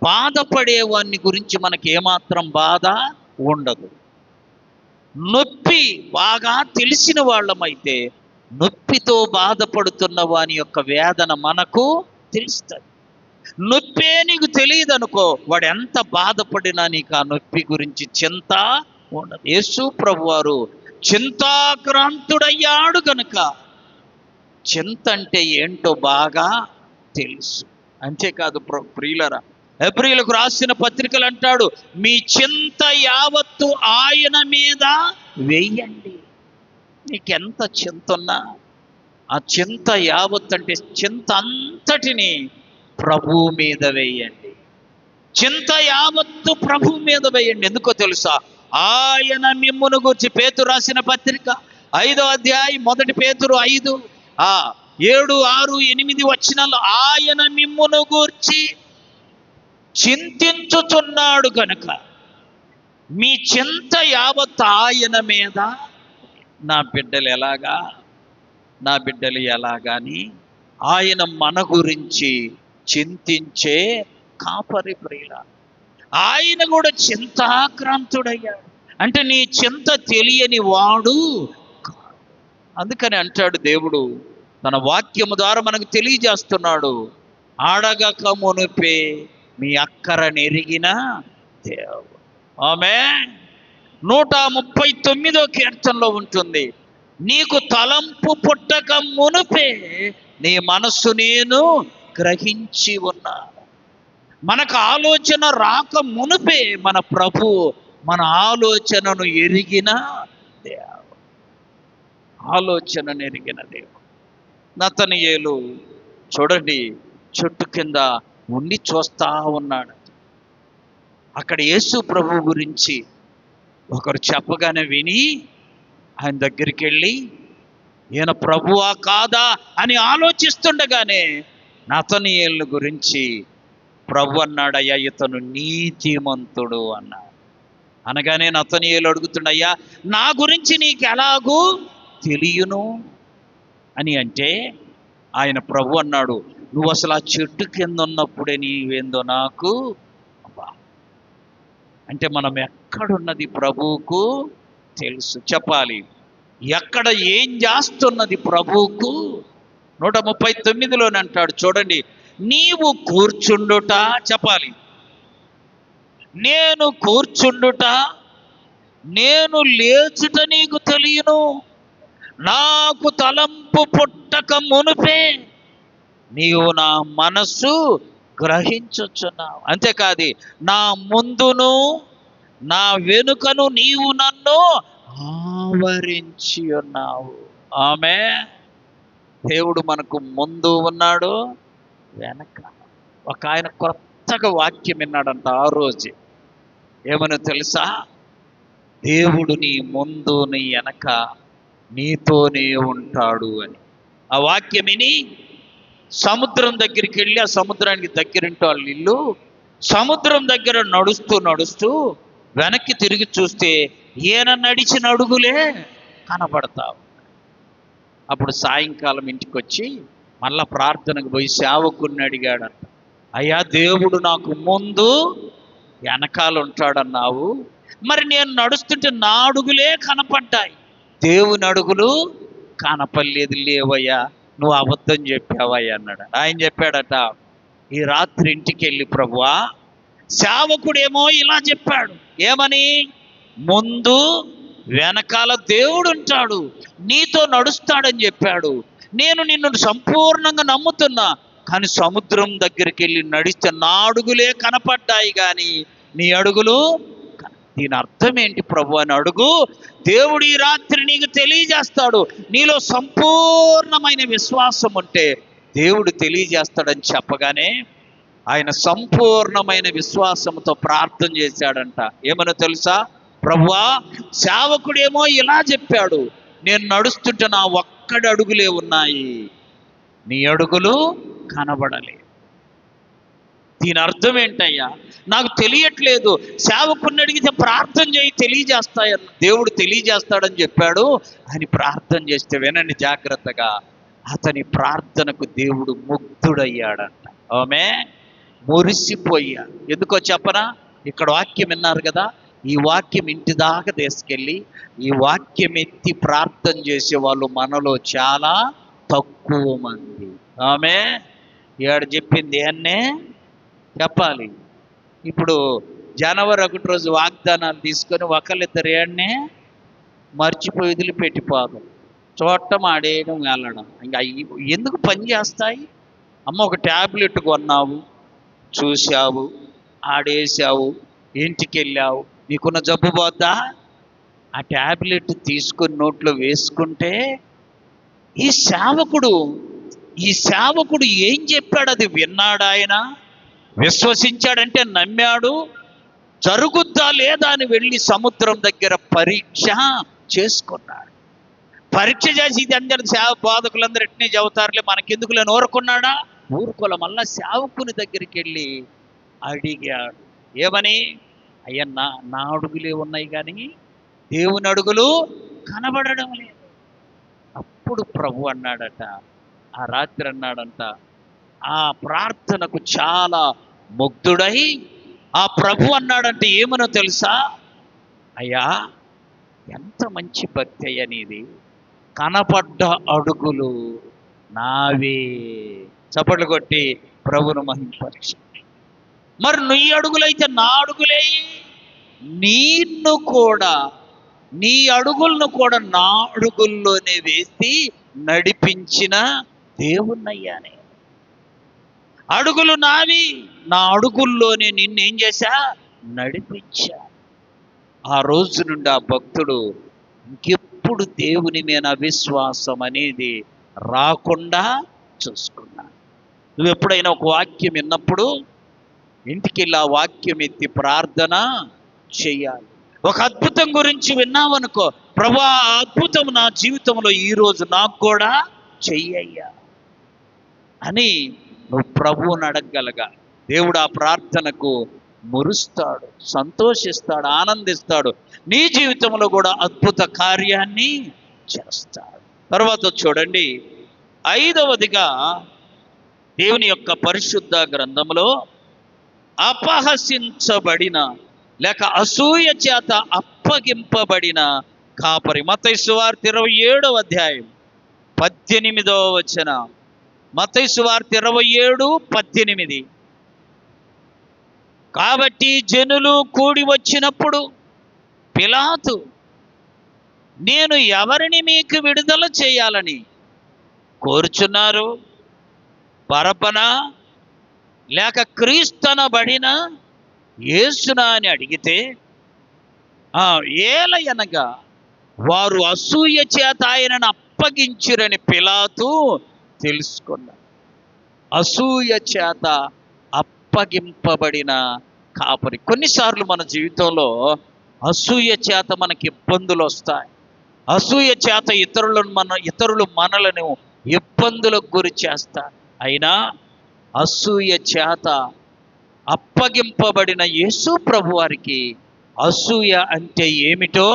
బాధపడే వాని గురించి మనకి ఏమాత్రం బాధ ఉండదు. నొప్పి బాగా తెలిసిన వాళ్ళమైతే నొప్పితో బాధపడుతున్న వాని యొక్క వేదన మనకు తెలుస్తుంది. నొప్పే నీకు తెలియదు అనుకో, వాడు ఎంత బాధపడినా నీకు ఆ నొప్పి గురించి చింత ఉండదు. యేసు ప్రభువారు చింతాక్రాంతుడయ్యాడు గనుక చింత అంటే ఏంటో బాగా తెలుసు. అంతేకాదు ప్రియులరా, హెబ్రీయులకు రాసిన పత్రికలు అంటాడు, మీ చింత యావత్తు ఆయన మీద వేయండి. నీకెంత చింత ఉన్నా ఆ చింత యావత్తు అంటే చింత అంతటిని ప్రభువు మీద వేయండి. చింత యావత్తు ప్రభువు మీద వేయండి. ఎందుకో తెలుసా? ఆయన మిమ్మును గూర్చి, పేతురు రాసిన పత్రిక 5వ అధ్యాయం 1 పేతురు 5, 7, 6, 8 వచనాలు, ఆయన మిమ్మును గూర్చి చింతించుచున్నాడు గనుక మీ చింత యావత్ ఆయన మీద. నా బిడ్డలు ఎలాగాని ఆయన మన గురించి చింతించే కాపరి. ప్రియుల, ఆయన కూడా చింతాక్రాంతుడయ్యాడు. అంటే నీ చింత తెలియని వాడు కాదు. అందుకని అంటాడు దేవుడు తన వాక్యము ద్వారా మనకు తెలియజేస్తున్నాడు, అడగక మునుపే మీ అక్కర నెరిగిన దేవుడు. ఆమేన్. 139వ కీర్తనలో ఉంటుంది, నీకు తలంపు పుట్టక మునుపే నీ మనస్సు నేను గ్రహించి ఉన్నాను. మనకు ఆలోచన రాక మునుపే మన ప్రభు మన ఆలోచనను ఎరిగిన దేవుడు. ఆలోచనను ఎరిగిన దేవుడు. నతనయేలు చూడండి, చెట్టు కింద ఉండి చూస్తా ఉన్నాడు. అక్కడ యేసు ప్రభు గురించి ఒకరు చెప్పగానే విని ఆయన దగ్గరికి వెళ్ళి ఈయన ప్రభువా కాదా అని ఆలోచిస్తుండగానే నతనయేలు గురించి ప్రభు అన్నాడు, అయ్యా ఇతను నీతిమంతుడు అన్నాడు. అనగానే నతనయేలు అడుగుతుండయ్యా, నా గురించి నీకు ఎలాగూ తెలియను అని అంటే ఆయన ప్రభు అన్నాడు, నువ్వు అసలు ఆ చెట్టు కింద ఉన్నప్పుడే నీవేందో నాకు. అంటే మనం ఎక్కడున్నది ప్రభువుకు తెలుసు. చెప్పాలి, ఎక్కడ ఏం చేస్తున్నది ప్రభువుకు. 139లోనే అంటాడు చూడండి, నీవు కూర్చుండుట, చెప్పాలి, నేను కూర్చుండుట నేను లేచుట నీకు తెలియను, నాకు తలంపు పుట్టక మునుపే నీవు నా మనస్సు గ్రహించుచున్నావు. అంతేకాదు, నా ముందును నా వెనుకను నీవు నన్ను ఆవరించి ఉన్నావు. ఆమె దేవుడు మనకు ముందు ఉన్నాడు, వెనక. ఒక ఆయన కొత్తగా వాక్యం విన్నాడంట ఆ రోజు. ఏమని తెలుసా? దేవుడు నీ ముందు నీ వెనక నీతోనే ఉంటాడు అని. ఆ వాక్యం విని సముద్రం దగ్గరికి వెళ్ళి, ఆ సముద్రానికి దగ్గరింటూ వాళ్ళ ఇల్లు, సముద్రం దగ్గర నడుస్తూ వెనక్కి తిరిగి చూస్తే ఈయన నడిచిన అడుగులే కనబడతావు. అప్పుడు సాయంకాలం ఇంటికి వచ్చి మళ్ళా ప్రార్థనకు పోయి సేవకుడిని అడిగాడంట, అయ్యా దేవుడు నాకు ముందు వెనకాల ఉంటాడన్నావు, మరి నేను నడుస్తుంటే నా అడుగులే కనపడ్డాయి, దేవుని అడుగులు కనపడలేదు. లేవయ్యా, నువ్వు అబద్ధం చెప్పావయ్యా అన్నాడు. ఆయన చెప్పాడట, ఈ రాత్రి ఇంటికి వెళ్ళి ప్రభువా, సేవకుడేమో ఇలా చెప్పాడు, ఏమని? ముందు వెనకాల దేవుడు ఉంటాడు, నీతో నడుస్తాడని చెప్పాడు. నేను నిన్ను సంపూర్ణంగా నమ్ముతున్నా, కానీ సముద్రం దగ్గరికి వెళ్ళి నడిస్తే నా అడుగులే కనపడ్డాయి కానీ నీ అడుగులు. దీని అర్థం ఏంటి ప్రభు అని అడుగు, దేవుడు ఈ రాత్రి నీకు తెలియజేస్తాడు. నీలో సంపూర్ణమైన విశ్వాసం ఉంటే దేవుడు తెలియజేస్తాడని చెప్పగానే ఆయన సంపూర్ణమైన విశ్వాసంతో ప్రార్థన చేశాడంట. ఏమనో తెలుసా? ప్రభువా, సేవకుడేమో ఇలా చెప్పాడు, నేను నడుస్తుంటే నా ఒక్కడి అడుగులే ఉన్నాయి, నీ అడుగులు కనబడలేదు. దీని అర్థం ఏంటయ్యా? నాకు తెలియట్లేదు. సేవకుడిని అడిగితే ప్రార్థన చేయి, తెలియజేస్తాయన్న దేవుడు తెలియజేస్తాడని చెప్పాడు అని ప్రార్థన చేస్తే, వినండి జాగ్రత్తగా, అతని ప్రార్థనకు దేవుడు ముగ్ధుడయ్యాడంట. ఆమె మురిసిపోయాడు. ఎందుకో చెప్పనా? ఇక్కడ వాక్యం విన్నారు కదా, ఈ వాక్యం ఇంటి దాకా తీసుకెళ్ళి ఈ వాక్యం ఎత్తి ప్రార్థన చేసే వాళ్ళు మనలో చాలా తక్కువ మంది. ఆమె ఏడు చెప్పింది అన్నే చెప్పాలి. ఇప్పుడు జనవరి 1 రోజు వాగ్దానాలు తీసుకొని ఒకళ్ళిద్దరు ఏడనే మర్చిపోయి వదిలిపెట్టిపోదాం, చూడటం ఆడేయడం వెళ్ళడం. ఇంకా ఎందుకు పని చేస్తాయి? అమ్మ, ఒక ట్యాబ్లెట్ కొన్నావు, చూసావు, ఆడేసావు, ఇంటికి వెళ్ళావు, నీకున్న జబ్బు పోద్దా? ఆ ట్యాబ్లెట్ తీసుకొని నోట్లో వేసుకుంటే ఈ సేవకుడు ఏం చెప్పాడు అది విన్నాడు. ఆయన విశ్వసించాడంటే నమ్మాడు. జరుగుద్దా లేదా అని వెళ్ళి సముద్రం దగ్గర పరీక్ష చేసుకున్నాడు. పరీక్ష చేసి ఇది అందరి బోధకులందరూ ఎట్నే చెబుతారులే, మనకెందుకులే ఊరుకున్నాడా? ఊరుకోల. మళ్ళా సేవకుని దగ్గరికి వెళ్ళి అడిగాడు. ఏమని? అయ్యా, నా అడుగులే ఉన్నాయి కానీ దేవుని అడుగులు కనబడడం లేదు. అప్పుడు ప్రభు అన్నాడట, ఆ రాత్రి అన్నాడంట, ఆ ప్రార్థనకు చాలా ముగ్ధుడై ఆ ప్రభు అన్నాడంటే ఏమనో తెలుసా? అయ్యా, ఎంత మంచి భక్తి అయ్యా నీది, కనపడ్డ అడుగులు నావే. చప్పట్లు కొట్టి ప్రభును మహింపరిచి, మరి నీ అడుగులైతే నా అడుగులే, నీ అడుగులను కూడా నా అడుగుల్లోనే వేసి నడిపించిన దేవుణ్ణయ్యానే. అడుగులు నావి, నా అడుగుల్లోనే నిన్నేం చేశా? నడిపించా. ఆ రోజు నుండి ఆ భక్తుడు ఇంకెప్పుడు దేవుని మీద అవిశ్వాసం అనేది రాకుండా చూసుకున్నాడు. నువ్వు ఎప్పుడైనా ఒక వాక్యం విన్నప్పుడు ఇంటికి వెళ్ళి ఆ వాక్యం ఎత్తి ప్రార్థన చెయ్యాలి. ఒక అద్భుతం గురించి విన్నావనుకో, ప్రభువా, ఆ అద్భుతం నా జీవితంలో ఈరోజు నాకు కూడా చెయ్యయ్యా అని నువ్వు ప్రభువుని అడగగలగా దేవుడు ఆ ప్రార్థనకు మురుస్తాడు, సంతోషిస్తాడు, ఆనందిస్తాడు. నీ జీవితంలో కూడా అద్భుత కార్యాన్ని చేస్తాడు. తర్వాత చూడండి, 5వదిగా దేవుని యొక్క పరిశుద్ధ గ్రంథంలో అపహసించబడిన లేక అసూయ చేత అప్పగింపబడిన కాపరి. మత్తయి సువార్త 27వ అధ్యాయం 18వ వచనం. మత్తయి సువార్త 27:18. కాబట్టి జనులు కూడి వచ్చినప్పుడు పిలాతు, నేను ఎవరిని మీకు విడుదల చేయాలని కోరుచున్నారు? బరబ్బనా లేక క్రీస్తనబడిన యేసునా అని అడిగితే, ఏలయనగా వారు అసూయ చేత ఆయనను అప్పగించిరని పిలాతు తెలుసుకున్నాడు. అసూయ చేత అప్పగింపబడిన కాపరి. కొన్నిసార్లు మన జీవితంలో అసూయ చేత మనకి ఇబ్బందులు వస్తాయి. అసూయ చేత ఇతరులు మనలను ఇబ్బందులకు గురి చేస్తారు. అయినా అసూయ చేత అప్పగింపబడిన యేసు ప్రభు వారికి అసూయ అంటే ఏమిటో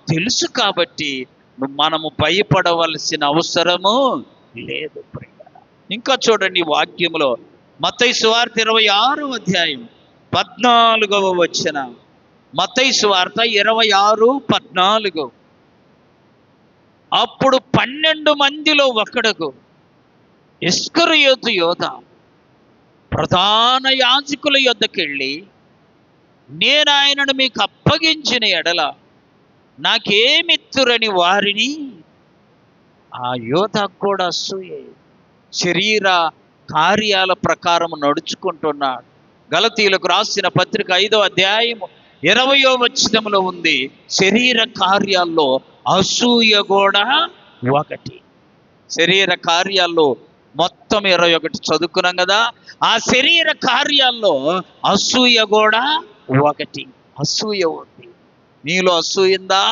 తెలుసు కాబట్టి మనము భయపడవలసిన అవసరము లేదు. ఇంకా చూడండి వాక్యములో మత్తయి సువార్త 26వ అధ్యాయం 14వ వచనం. మత్తయి సువార్త 26:14. అప్పుడు 12 మందిలో ఒకడుగు ఇస్కరియోతు యోధ ప్రధాన యాజకుల యొద్దకెళ్ళి, నేను ఆయనను మీకు అప్పగించిన ఎడల నాకేమిత్తురని వారిని. ఆ యోధ కూడా అసూయే, శరీర కార్యాల ప్రకారం నడుచుకుంటున్నాడు. గలతీయులకు రాసిన పత్రిక 5వ అధ్యాయం 20వ వచనంలో ఉంది, శరీర కార్యాల్లో అసూయ కూడా ఒకటి. శరీర కార్యాల్లో మొత్తం 21 చదువుకున్నాం కదా. ఆ శరీర కార్యాల్లో అసూయ కూడా ఒకటి. అసూయ ఉంది. నీలో అసూయిందా?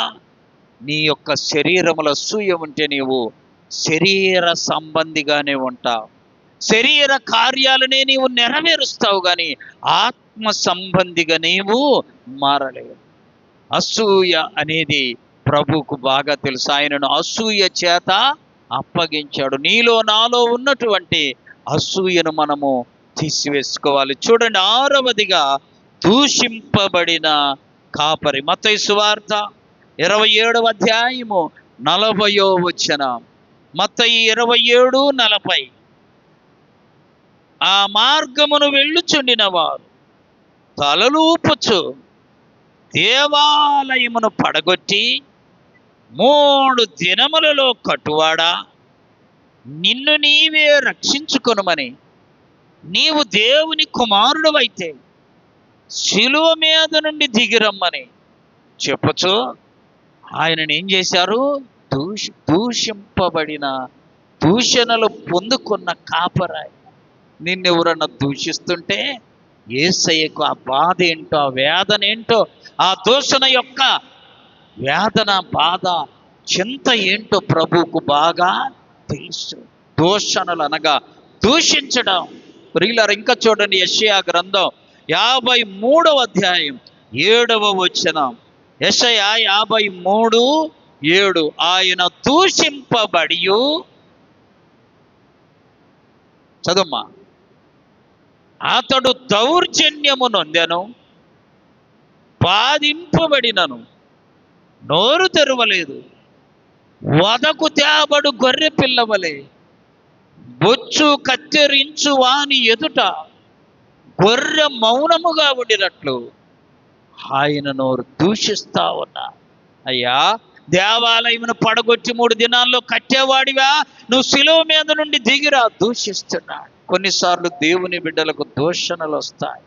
నీ యొక్క శరీరములో అసూయ ఉంటే నీవు శరీర సంబంధిగానే ఉంటావు. శరీర కార్యాలనే నీవు నెరవేరుస్తావు, కానీ ఆత్మ సంబంధిగా నీవు మారలేవు. అసూయ అనేది ప్రభువుకు బాగా తెలుసు. ఆయనను అసూయ చేత అప్పగించాడు. నీలో నాలో ఉన్నటువంటి అసూయను మనము తీసివేసుకోవాలి. చూడండి, 6వదిగా దూషింపబడిన కాపరి. మత్తయి సువార్త 27వ అధ్యాయము 40వ వచనం. మత్తయి 27:40. ఆ మార్గమును వెళ్ళుచుండిన వారు తలలూపుచు దేవాలయమును పడగొట్టి, 3 దినములలో కట్టువాడా, నిన్ను నీవే రక్షించుకొనుమని, నీవు దేవుని కుమారుడు అయితే శిలువ మీద నుండి దిగిరమ్మని చెప్పచ్చు ఆయనను ఏం చేశారు? దూషింపబడిన, దూషణలు పొందుకున్న కాపరాయి. నిన్నెవరన్నా దూషిస్తుంటే యేసయ్యకు ఆ బాధ ఏంటో, ఆ వేదన ఏంటో, ఆ దూషణ యొక్క వేదన, బాధ, చింత ఏంటో ప్రభువుకు బాగా తెలుసు. దూషణలు అనగా దూషించడం. ప్రియులారా, ఇంకా చూడండి, యెషయా గ్రంథం 53వ అధ్యాయం 7వ వచనం. యెషయా 53:7. ఆయన దూషింపబడి, చదుమ్మా, అతడు దౌర్జన్యము నొందెను, బాధింపబడినను నోరు తెరవలేదు. వదకు తేబడు గొర్రె పిల్లవలే బొచ్చు కత్తిరించు వాని ఎదుట గొర్రె మౌనముగా ఉండినట్లు ఆయన నోరు దూషిస్తా ఉన్నా. అయ్యా, దేవాలయమును పడగొట్టి 3 దినాల్లో కట్టేవాడివా, నువ్వు శిలువ మీద నుండి దిగిరా. దూషిస్తున్నాడు. కొన్నిసార్లు దేవుని బిడ్డలకు దూషణలు వస్తాయి.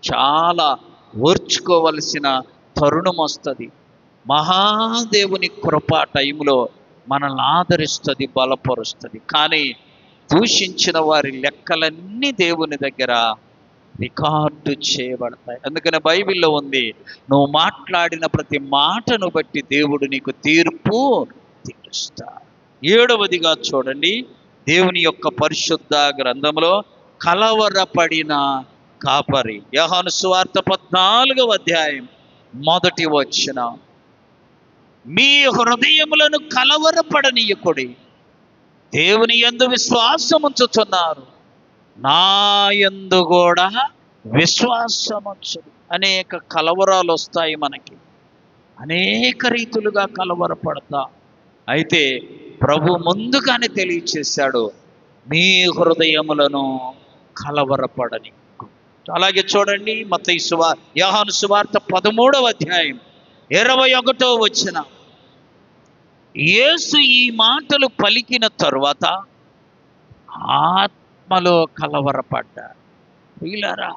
చాలా ఓర్చుకోవలసిన తరుణం వస్తుంది. మహాదేవుని కృప టైంలో మనల్ని ఆదరిస్తుంది, బలపరుస్తుంది. కానీ దూషించిన వారి లెక్కలన్నీ దేవుని దగ్గర రికార్డు చేయబడతాయి. అందుకని బైబిల్లో ఉంది, నువ్వు మాట్లాడిన ప్రతి మాటను బట్టి దేవుడు నీకు తీర్పు తీరుస్తాడు. 7వదిగా చూడండి, దేవుని యొక్క పరిశుద్ధ గ్రంథంలో కలవరపడిన కాపరి. యోహాను సువార్త 14వ అధ్యాయం 1వ వచనం. మీ హృదయములను కలవరపడనీయకుడి, దేవుని యందు విశ్వాసముంచుచున్నారు, నా యందు కూడా విశ్వాసముంచు. అనేక కలవరాలు వస్తాయి మనకి, అనేక రీతులుగా కలవరపడతా. అయితే ప్రభు ముందుగానే తెలియచేశాడు, మీ హృదయములను కలవరపడని. అలాగే చూడండి, యోహాను సువార్త 13వ అధ్యాయం 21వ వచనం. యేసు ఈ మాటలు పలికిన తరువాత ఆత్మలో కలవరపడ్డాడు. ప్రియులారా,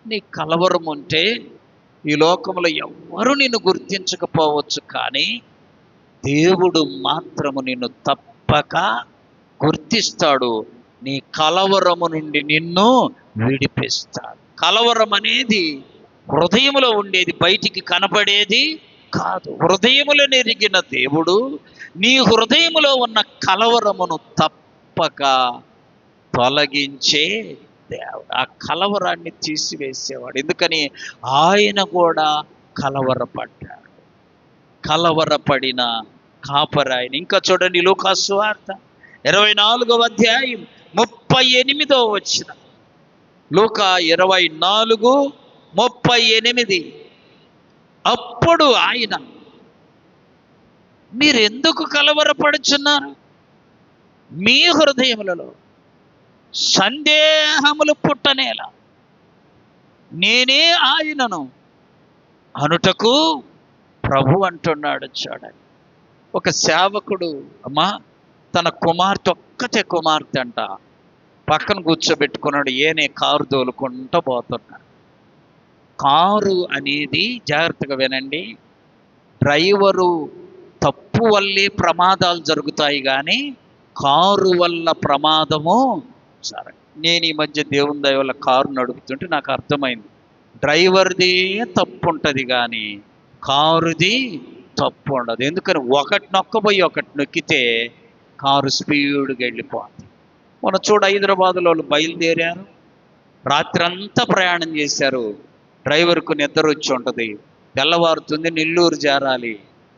నీ కలవరం ఉంటే ఈ లోకంలో ఎవ్వరు నిన్ను గుర్తించకపోవచ్చు, కానీ దేవుడు మాత్రము నిన్ను తప్పక గుర్తిస్తాడు. నీ కలవరము నుండి నిన్ను విడిపిస్తాడు. కలవరం అనేది హృదయములో ఉండేది, బయటికి కనబడేది కాదు. హృదయములో నెరిగిన దేవుడు నీ హృదయములో ఉన్న కలవరమును తప్పక తొలగించే దేవుడు. ఆ కలవరాన్ని తీసివేసేవాడు. ఎందుకని ఆయన కూడా కలవరపడ్డాడు. కలవరపడిన కాపరాయన. ఇంకా చూడండి, లూకా సువార్త 24వ అధ్యాయం 38వ వచనం. లూకా 24:38. అప్పుడు ఆయన, మీరెందుకు కలవరపడుచున్నారు? మీ హృదయములలో సందేహములు పుట్టనేలా నేనే ఆయనను అనుటకు ప్రభు అంటున్నాడు. చూడండి, ఒక సేవకుడు అమ్మా తన ఒక్కతే కుమార్తె అంట పక్కన కూర్చోబెట్టుకున్నాడు. ఏనే కారు తోలుకుంటూ పోతున్నాడు. కారు అనేది, జాగ్రత్తగా వినండి, డ్రైవరు తప్పు వల్లే ప్రమాదాలు జరుగుతాయి, కానీ కారు వల్ల ప్రమాదము సరే. నేను ఈ మధ్య దేవుని దయ వల్ల కారు నడుపుతుంటే నాకు అర్థమైంది, డ్రైవర్ది తప్పు ఉంటుంది కానీ కారుది తప్పు ఉండదు. ఎందుకని ఒకటి నొక్కబోయి ఒకటి నొక్కితే కారు స్పీడ్గా వెళ్ళిపోతుంది. మొన్న చూడ హైదరాబాద్లో వాళ్ళు బయలుదేరారు, రాత్రి అంతా ప్రయాణం చేశారు. డ్రైవర్కు నిద్ర వచ్చి ఉంటుంది. తెల్లవారుతుంది, నెల్లూరు చేరాలి.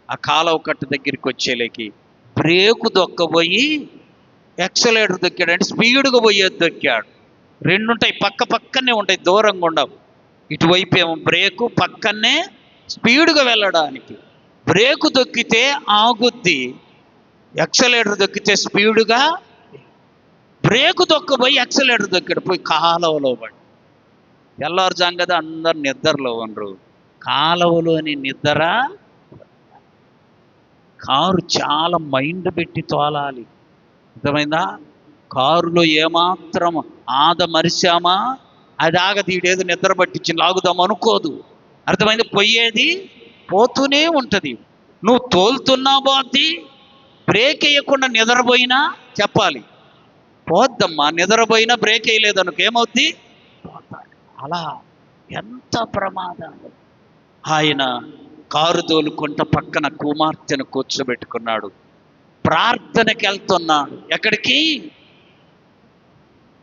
ఆ కాలువ కట్ట దగ్గరికి వచ్చేలేకి బ్రేకు దొక్కబోయి ఎక్సలేటర్ దొక్కాడు. అంటే స్పీడ్గా పోయేది దొక్కాడు. రెండు ఉంటాయి, పక్కనే ఉంటాయి, దూరంగా ఉండవు. ఇటువైపు ఏమో బ్రేకు, పక్కనే స్పీడ్గా వెళ్ళడానికి. బ్రేకు దొక్కితే ఆగుద్ది, ఎక్సలేటర్ దొక్కితే స్పీడ్గా. బ్రేకు దొక్కబోయి ఎక్సలేటర్ దొక్కాడు, పోయి కాలువలో పడి. తెల్లారుజాం కదా, అందరు నిద్రలో ఉండరు. కాలువలోని నిద్ర. కారు చాలా మైండ్ పెట్టి తోలాలి, అర్థమైందా? కారులో ఏమాత్రం మరిశామా అది ఆగదు. ఈడేదో నిద్ర పట్టించి లాగుదాం అనుకోదు, అర్థమైంది? పోయేది పోతూనే ఉంటుంది. నువ్వు తోలుతున్నా పోద్ది, బ్రేక్ వేయకుండా నిద్రపోయినా చెప్పాలి పోద్దమ్మా. నిద్రపోయినా బ్రేక్ వేయలేదనుకో ఏమవుద్ది? అలా ఎంత ప్రమాదాలు. ఆయన కారు తోలుకుంటా పక్కన కుమార్తెను కూర్చోబెట్టుకున్నాడు. ప్రార్థనకి వెళ్తున్నాడు. ఎక్కడికి?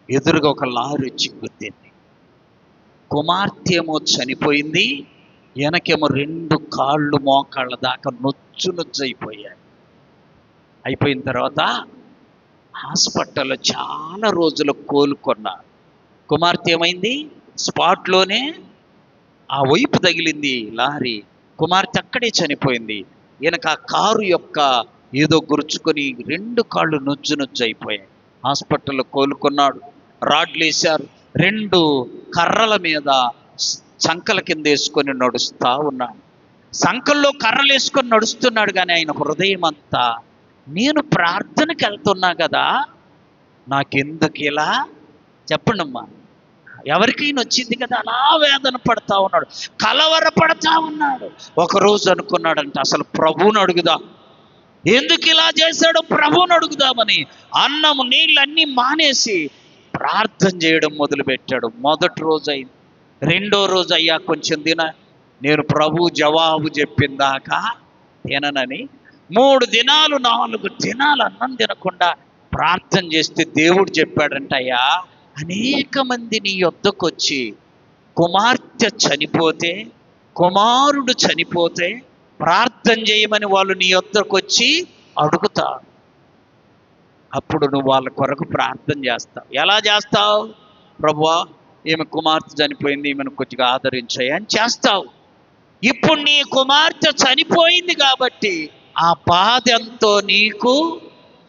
ఎదురుగా ఒక లారీ వచ్చి గుద్దింది. కుమార్తె ఏమో చనిపోయింది, వెనకేమో 2 కాళ్ళు మోకాళ్ళ దాకా నొచ్చు అయిపోయాయి. అయిపోయిన తర్వాత హాస్పిటల్లో చాలా రోజులు కోలుకున్నారు. కుమార్తె ఏమైంది? స్పాట్లోనే ఆ వైపు తగిలింది లారీ. కుమార్తె అక్కడే చనిపోయింది. ఈయనకు ఆ కారు యొక్క ఏదో గురుచుకొని 2 కాళ్ళు నొచ్చు అయిపోయాయి. హాస్పిటల్లో కోలుకున్నాడు. రాడ్లు వేశారు. 2 కర్రల మీద సంకల కింద వేసుకొని నడుస్తూ ఉన్నాడు. సంకల్లో కర్రలు వేసుకొని నడుస్తున్నాడు, కానీ ఆయన హృదయం అంతా, నేను ప్రార్థనకి వెళ్తున్నా కదా, నాకెందుకు ఇలా? చెప్పండి అమ్మా. ఎవరికైనా వచ్చింది కదా, అలా వేదన పడతా ఉన్నాడు, కలవరపడతా ఉన్నాడు. ఒకరోజు అనుకున్నాడంట, అసలు ప్రభువుని అడుగుదాం, ఎందుకు ఇలా చేశాడో ప్రభువుని అడుగుదామని అన్నము నీళ్ళన్నీ మానేసి ప్రార్థన చేయడం మొదలుపెట్టాడు. మొదటి రోజు అయింది, 2వ రోజు అయ్యా కొంచెం తిన, నేను ప్రభు జవాబు చెప్పిందాకా తిననని 3 దినాలు 4 దినాలు అన్నం తినకుండా ప్రార్థన చేస్తే దేవుడు చెప్పాడంట, అయ్యా అనేక మంది నీ యొద్దకు వచ్చి కుమార్తె చనిపోతే, కుమారుడు చనిపోతే ప్రార్థన చేయమని వాళ్ళు నీ యొద్దకు వచ్చి అడుగుతారు. అప్పుడు నువ్వు వాళ్ళ కొరకు ప్రార్థన చేస్తావు. ఎలా చేస్తావు? ప్రభువా, ఈమె కుమార్తె చనిపోయింది, ఈమెను కొద్దిగా ఆదరించాయి అని చేస్తావు. ఇప్పుడు నీ కుమార్తె చనిపోయింది కాబట్టి ఆ బాధ ఎంతో నీకు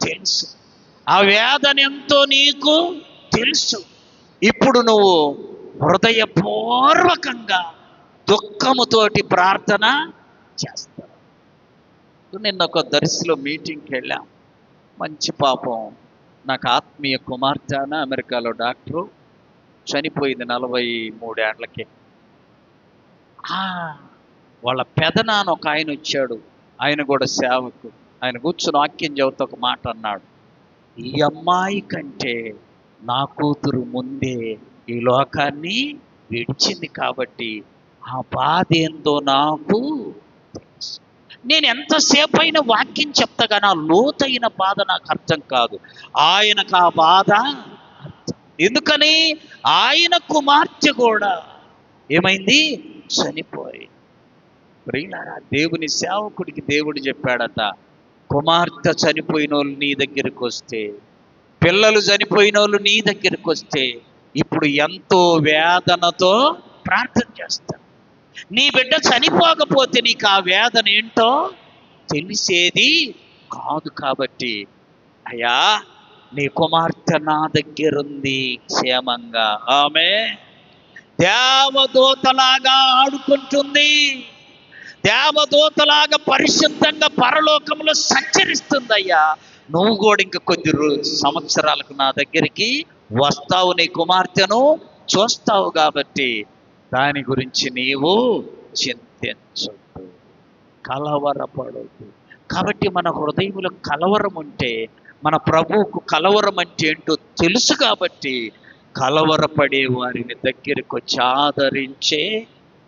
తెలుసు, ఆ వేదన ఎంతో నీకు తెలుసు. ఇప్పుడు నువ్వు హృదయపూర్వకంగా దుఃఖముతోటి ప్రార్థన చేస్తారు. నిన్న ఒక దర్శిలో మీటింగ్కి వెళ్ళాం. మంచి పాపం, నాకు ఆత్మీయ కుమార్తె అమెరికాలో డాక్టరు, చనిపోయింది 43 ఏళ్లకే. వాళ్ళ పెదనాన్న ఒక ఆయన వచ్చాడు, ఆయన కూడా సేవకు. ఆయన కూర్చుని వాక్యం చెబుతూ ఒక మాట అన్నాడు, ఈ అమ్మాయి కంటే నా కూతురు ముందే ఈ లోకాన్ని విడిచింది కాబట్టి ఆ బాధ ఏందో నాకు తెలుసు. నేను ఎంతసేపు అయినా వాక్యం చెప్తాగా నా లోతైన బాధ నాకు అర్థం కాదు, ఆయనకు ఆ బాధ అర్థం. ఎందుకని ఆయన కుమార్తె కూడా ఏమైంది, చనిపోయి. ప్రియులారా, దేవుని సేవకుడికి దేవుడు చెప్పాడట, కుమార్తె చనిపోయిన వాళ్ళు నీ దగ్గరికి వస్తే, పిల్లలు చనిపోయిన వాళ్ళు నీ దగ్గరికి వస్తే ఇప్పుడు ఎంతో వేదనతో ప్రార్థన చేస్తా. నీ బిడ్డ చనిపోకపోతే నీకు ఆ వేదన ఏంటో తెలిసేది కాదు. కాబట్టి అయ్యా, నీ కుమార్తె నా దగ్గరుంది క్షేమంగా, ఆమె దేవదూతలాగా ఆడుకుంటుంది, దేవదూతలాగా పరిశుద్ధంగా పరలోకంలో సంచరిస్తుందయ్యా. నువ్వు కూడా ఇంక కొద్ది సంవత్సరాలకు నా దగ్గరికి వస్తావు, నీ కుమార్తెను చూస్తావు. కాబట్టి దాని గురించి నీవు చింతించొద్దు, కలవరపడొద్దు. కాబట్టి మన హృదయంలో కలవరం ఉంటే, మన ప్రభువుకు కలవరం అంటే ఏంటో తెలుసు. కాబట్టి కలవరపడే వారిని దగ్గరికి వచ్చి ఆదరించే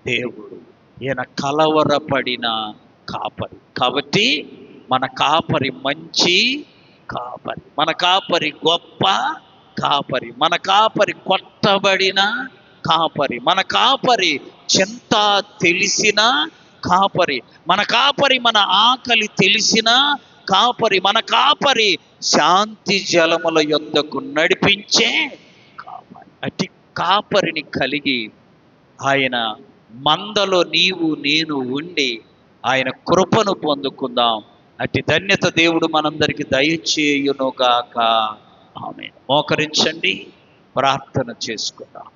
దేవుడు. ఈయన కలవరపడిన కాపరి. కాబట్టి మన కాపరి మంచి కాపరి, మన కాపరి గొప్ప కాపరి, మన కాపరి కొట్టబడిన కాపరి, మన కాపరి చింత తెలిసిన కాపరి, మన కాపరి మన ఆకలి తెలిసిన కాపరి, మన కాపరి శాంతి జలముల యొద్దకు నడిపించే కాపరి. అట్టి కాపరిని కలిగి ఆయన మందలో నీవు నేను ఉండి ఆయన కృపను పొందుకుందాం. అట్టి ధన్యత దేవుడు మనందరికీ దయచేయునుగాక. ఆమేన్. మోకరించండి, ప్రార్థన చేసుకుందాం.